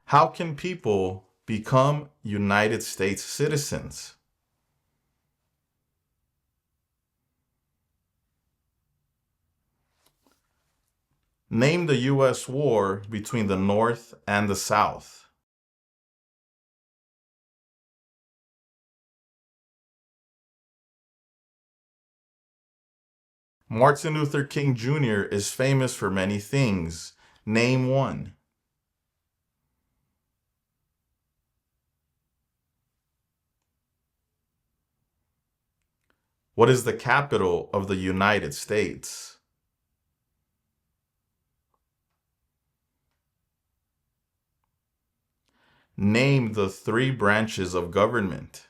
How can people become United States citizens? Name the U.S. war between the North and the South. Martin Luther King Jr. is famous for many things. Name one. What is the capital of the United States? Name the three branches of government.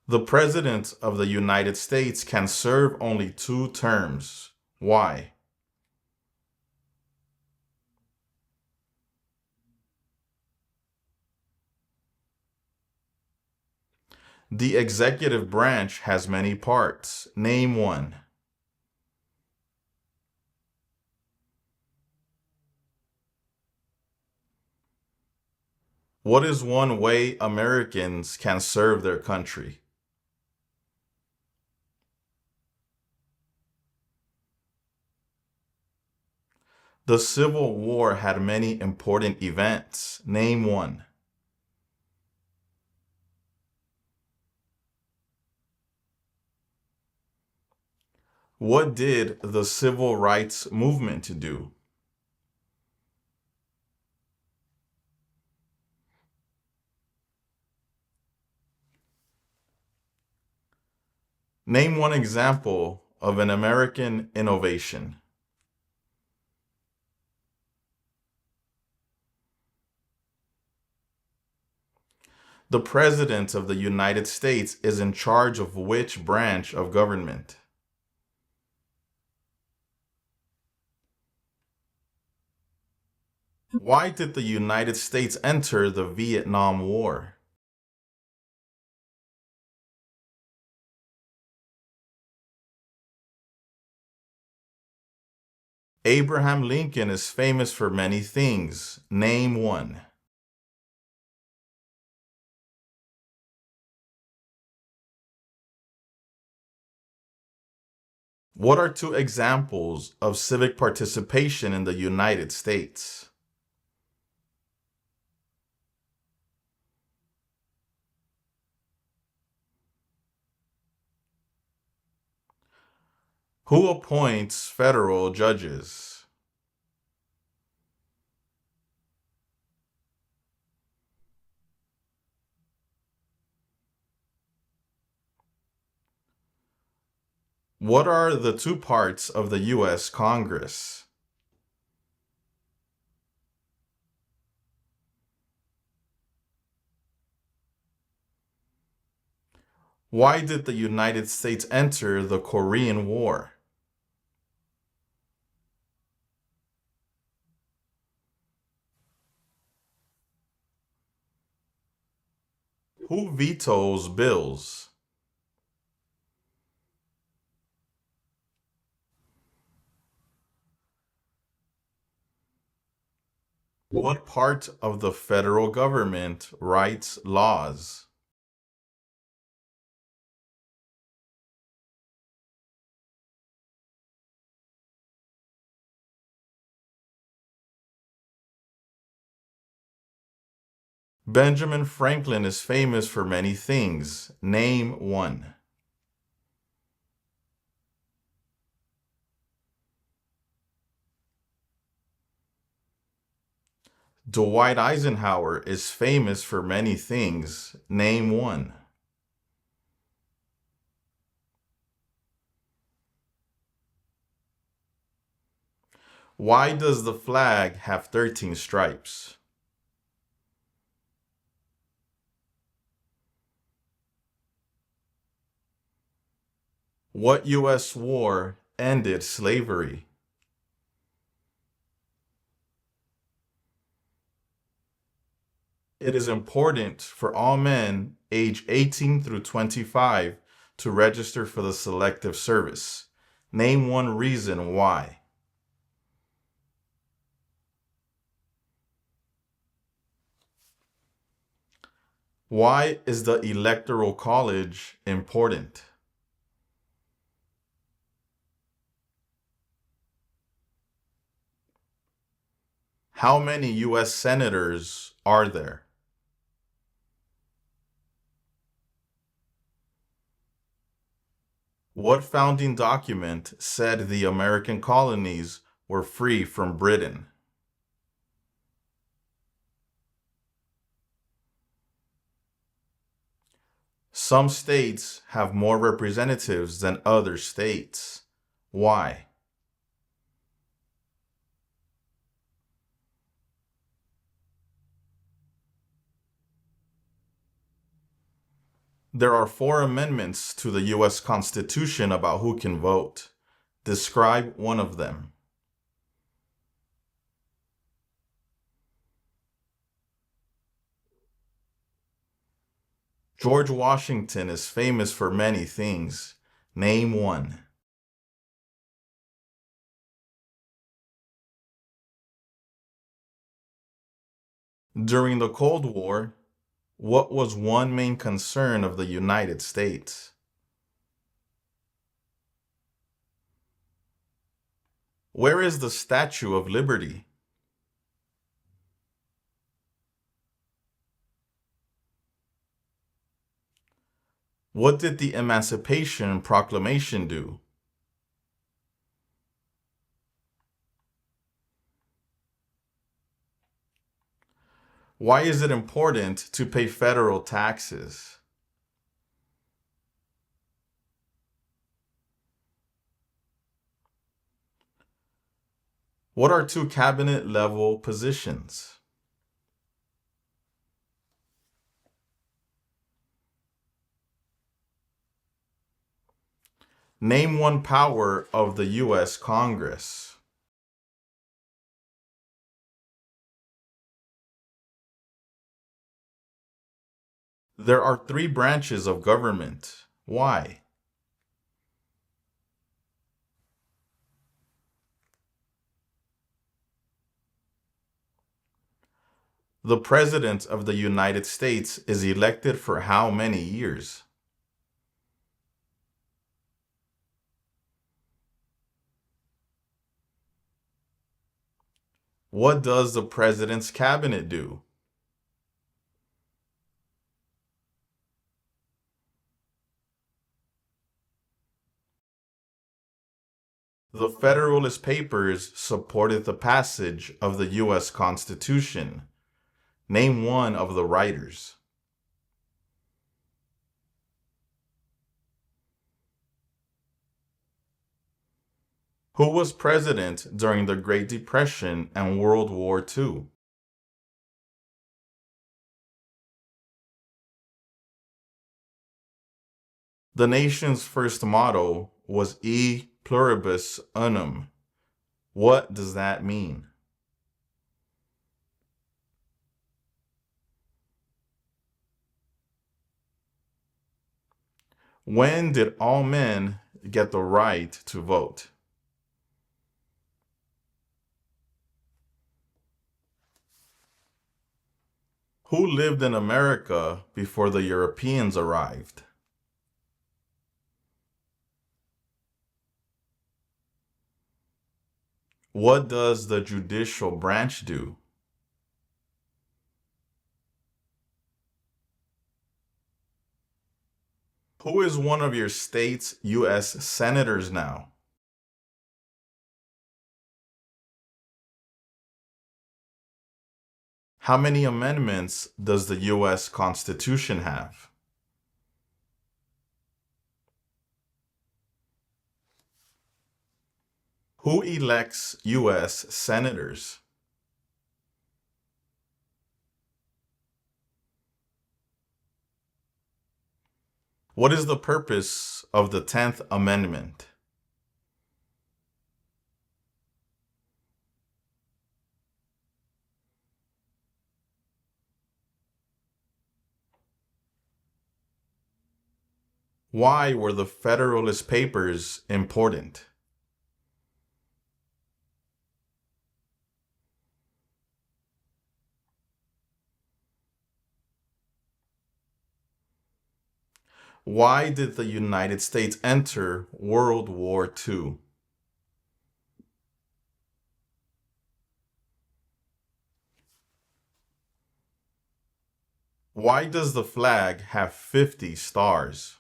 The President of the United States can serve only 2 terms. Why? The executive branch has many parts. Name one. What is one way Americans can serve their country? The Civil War had many important events. Name one. What did the Civil Rights Movement do? Name one example of an American innovation. The President of the United States is in charge of which branch of government? Why did the United States enter the Vietnam War? Abraham Lincoln is famous for many things. Name one. What are 2 examples of civic participation in the United States? Who appoints federal judges? What are the 2 parts of the U.S. Congress? Why did the United States enter the Korean War? Who vetoes bills? What part of the federal government writes laws? Benjamin Franklin is famous for many things. Name one. Dwight Eisenhower is famous for many things. Name one. Why does the flag have 13 stripes? What U.S. war ended slavery? It is important for all men age 18 through 25 to register for the Selective Service. Name one reason why. Why is the Electoral College important? How many U.S. senators are there? What founding document said the American colonies were free from Britain? Some states have more representatives than other states. Why? There are 4 amendments to the U.S. Constitution about who can vote. Describe one of them. George Washington is famous for many things. Name one. During the Cold War, what was one main concern of the United States? Where is the Statue of Liberty? What did the Emancipation Proclamation do? Why is it important to pay federal taxes? What are 2 cabinet-level positions? Name one power of the U.S. Congress. There are 3 branches of government. Why? The President of the United States is elected for how many years? What does the President's cabinet do? The Federalist Papers supported the passage of the U.S. Constitution. Name one of the writers. Who was president during the Great Depression and World War II? The nation's first motto was E pluribus unum. What does that mean? When did all men get the right to vote? Who lived in America before the Europeans arrived? What does the judicial branch do? Who is one of your state's U.S. senators now? How many amendments does the U.S. Constitution have? Who elects U.S. senators? What is the purpose of the 10th Amendment? Why were the Federalist Papers important? Why did the United States enter World War II? Why does the flag have 50 stars?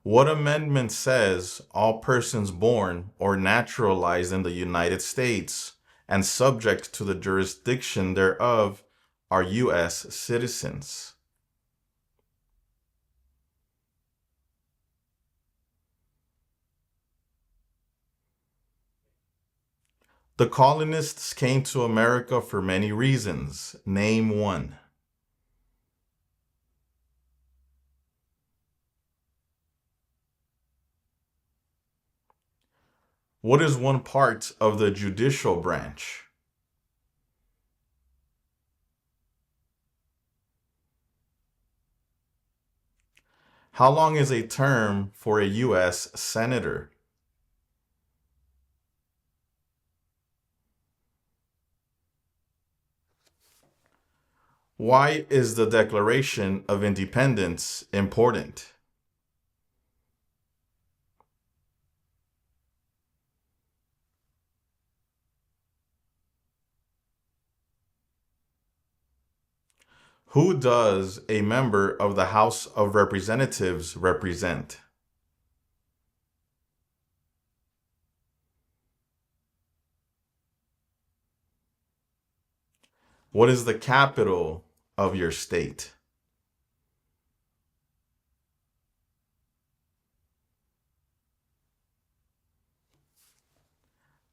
What amendment says all persons born or naturalized in the United States and subject to the jurisdiction thereof are U.S. citizens? The colonists came to America for many reasons. Name one. What is one part of the judicial branch? How long is a term for a U.S. senator? Why is the Declaration of Independence important? Who does a member of the House of Representatives represent? What is the capital of your state?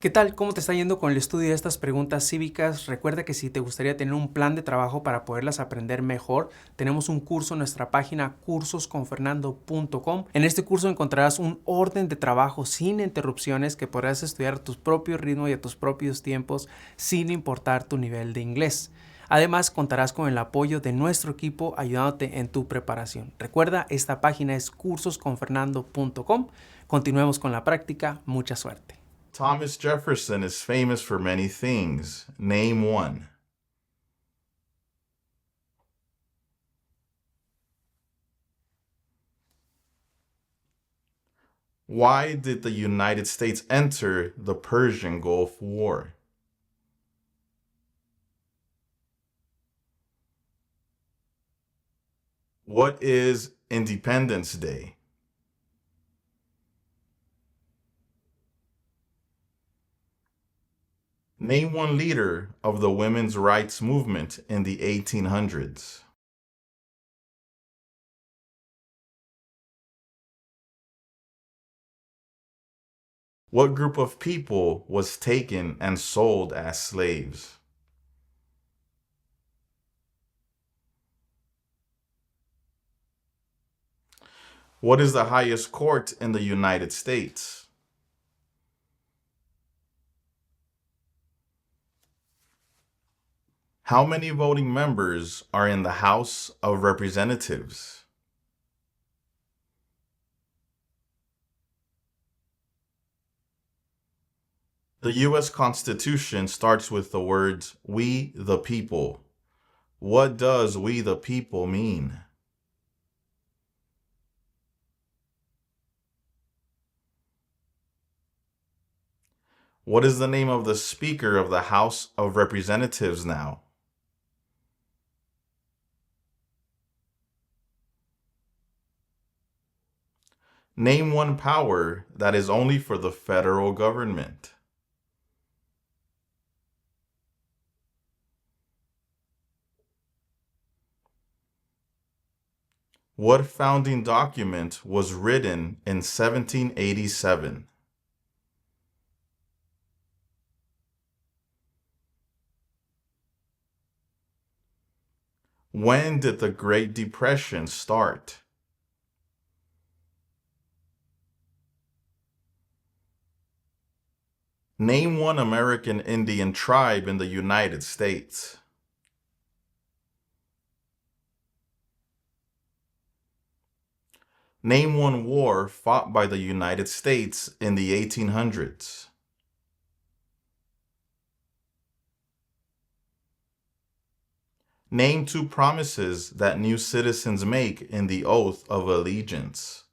¿Qué tal? ¿Cómo te está yendo con el estudio de estas preguntas cívicas? Recuerda que si te gustaría tener un plan de trabajo para poderlas aprender mejor, tenemos un curso en nuestra página cursosconfernando.com. En este curso encontrarás un orden de trabajo sin interrupciones que podrás estudiar a tu propio ritmo y a tus propios tiempos sin importar tu nivel de inglés. Además, contarás con el apoyo de nuestro equipo ayudándote en tu preparación. Recuerda, esta página es cursosconfernando.com. Continuemos con la práctica. Mucha suerte. Thomas Jefferson is famous for many things. Name one. Why did the United States enter the Persian Gulf War? What is Independence Day? Name one leader of the women's rights movement in the 1800s. What group of people was taken and sold as slaves? What is the highest court in the United States? How many voting members are in the House of Representatives? The U.S. Constitution starts with the words, "We the people." What does "we the people" mean? What is the name of the Speaker of the House of Representatives now? Name one power that is only for the federal government. What founding document was written in 1787? When did the Great Depression start? Name one American Indian tribe in the United States. Name one war fought by the United States in the 1800s. Name two promises that new citizens make in the oath of allegiance.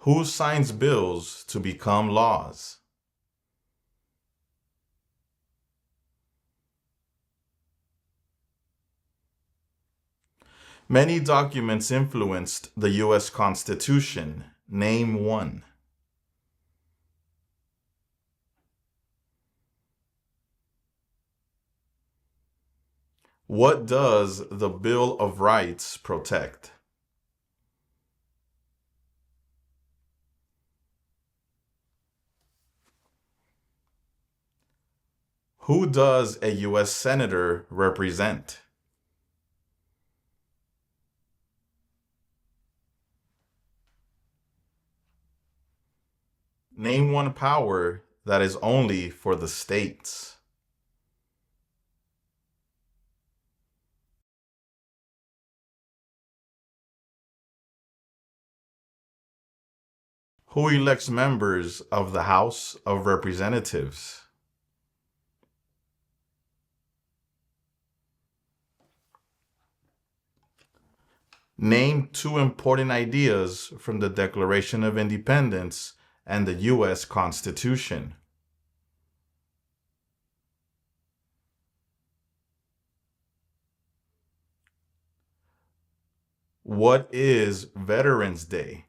Who signs bills to become laws? Many documents influenced the U.S. Constitution. Name one. What does the Bill of Rights protect? Who does a U.S. Senator represent? Name one power that is only for the states. Who elects members of the House of Representatives? Name two important ideas from the Declaration of Independence and the U.S. Constitution. What is Veterans Day?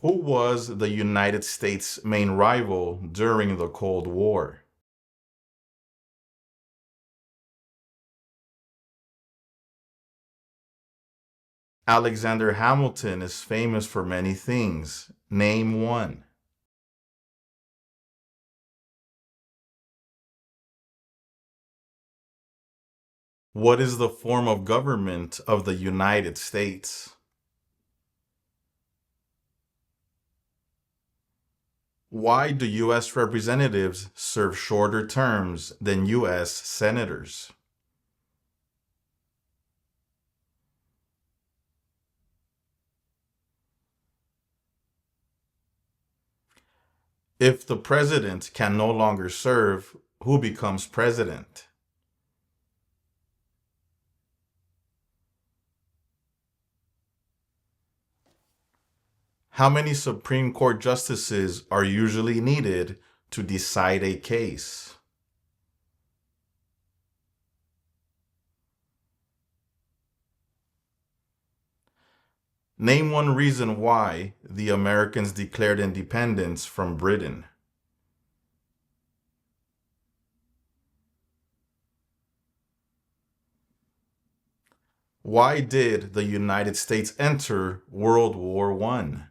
Who was the United States' main rival during the Cold War? Alexander Hamilton is famous for many things. Name one. What is the form of government of the United States? Why do U.S. representatives serve shorter terms than U.S. senators? If the president can no longer serve, who becomes president? How many Supreme Court justices are usually needed to decide a case? Name one reason why the Americans declared independence from Britain. Why did the United States enter World War I?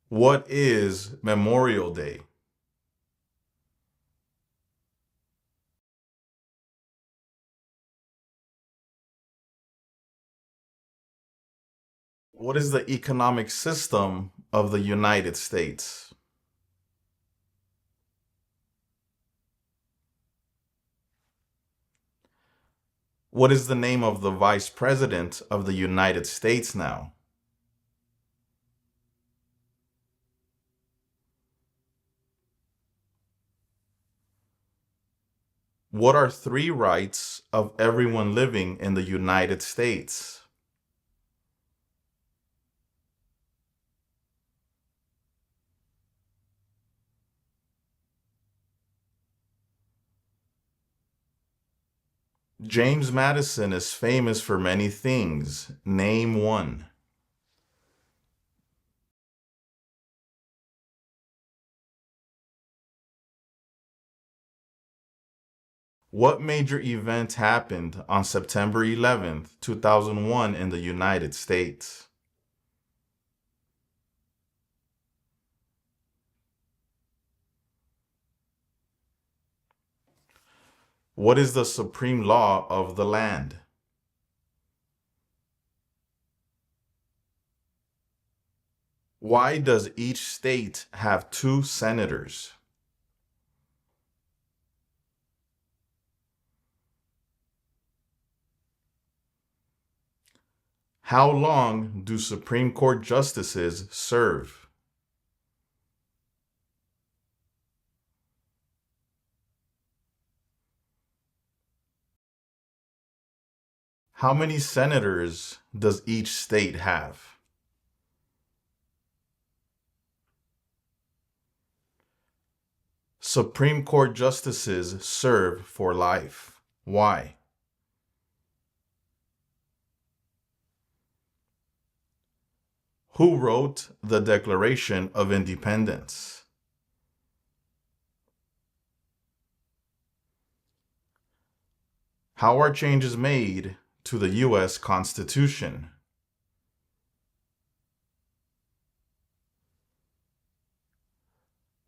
What is Memorial Day? What is the economic system of the United States? What is the name of the Vice President of the United States now? What are three rights of everyone living in the United States? James Madison is famous for many things. Name one. What major event happened on September 11th, 2001 in the United States? What is the supreme law of the land? Why does each state have 2 senators? How long do Supreme Court justices serve? How many senators does each state have? Supreme Court justices serve for life. Why? Who wrote the Declaration of Independence? How are changes made to the U.S. Constitution?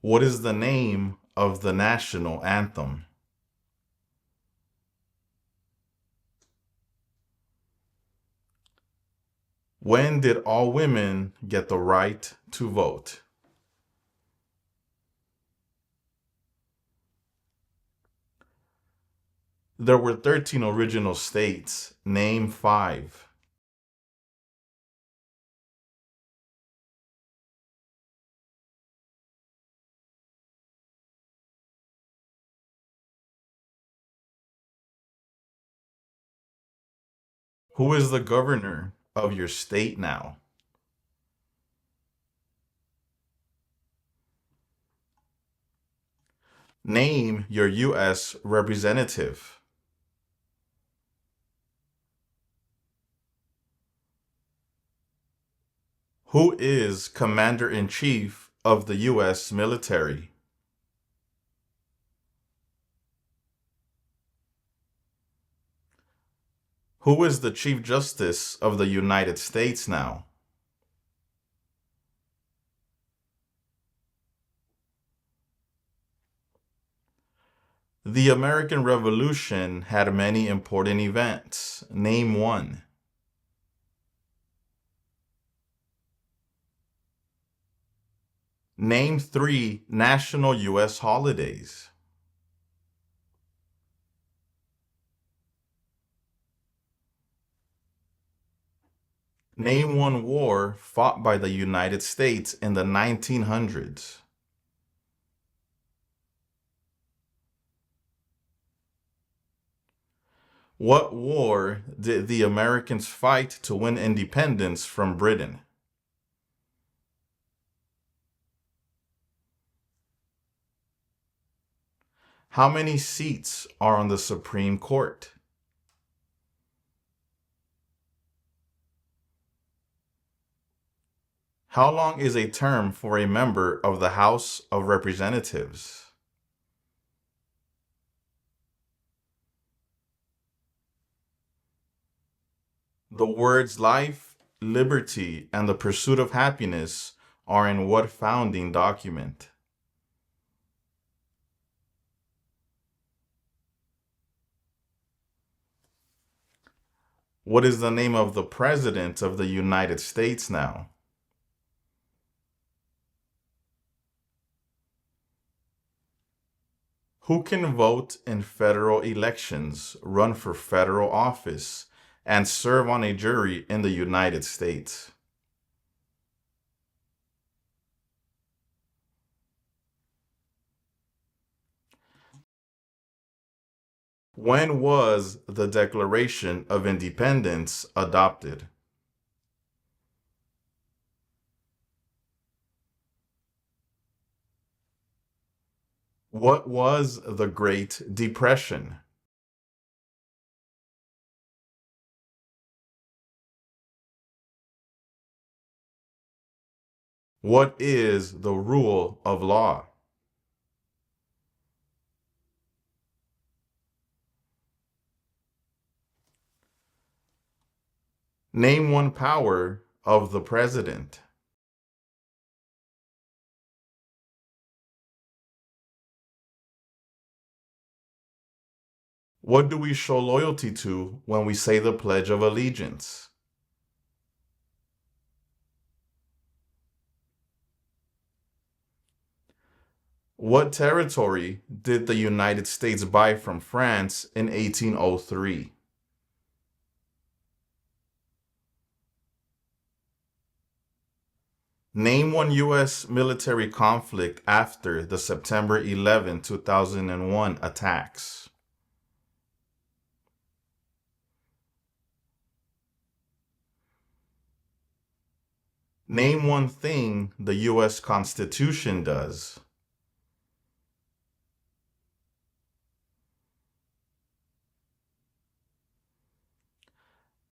What is the name of the national anthem? When did all women get the right to vote? There were 13 original states. Name 5. Who is the governor of your state now? Name your U.S. representative. Who is Commander-in-Chief of the U.S. military? Who is the Chief Justice of the United States now? The American Revolution had many important events. Name 1. Name 3 national U.S. holidays. Name 1 war fought by the United States in the 1900s. What war did the Americans fight to win independence from Britain? How many seats are on the Supreme Court? How long is a term for a member of the House of Representatives? The words life, liberty, and the pursuit of happiness are in what founding document? What is the name of the President of the United States now? Who can vote in federal elections, run for federal office, and serve on a jury in the United States? When was the Declaration of Independence adopted? What was the Great Depression? What is the rule of law? Name one power of the president. What do we show loyalty to when we say the Pledge of Allegiance? What territory did the United States buy from France in 1803? Name one U.S. military conflict after the September 11, 2001 attacks. Name one thing the U.S. Constitution does.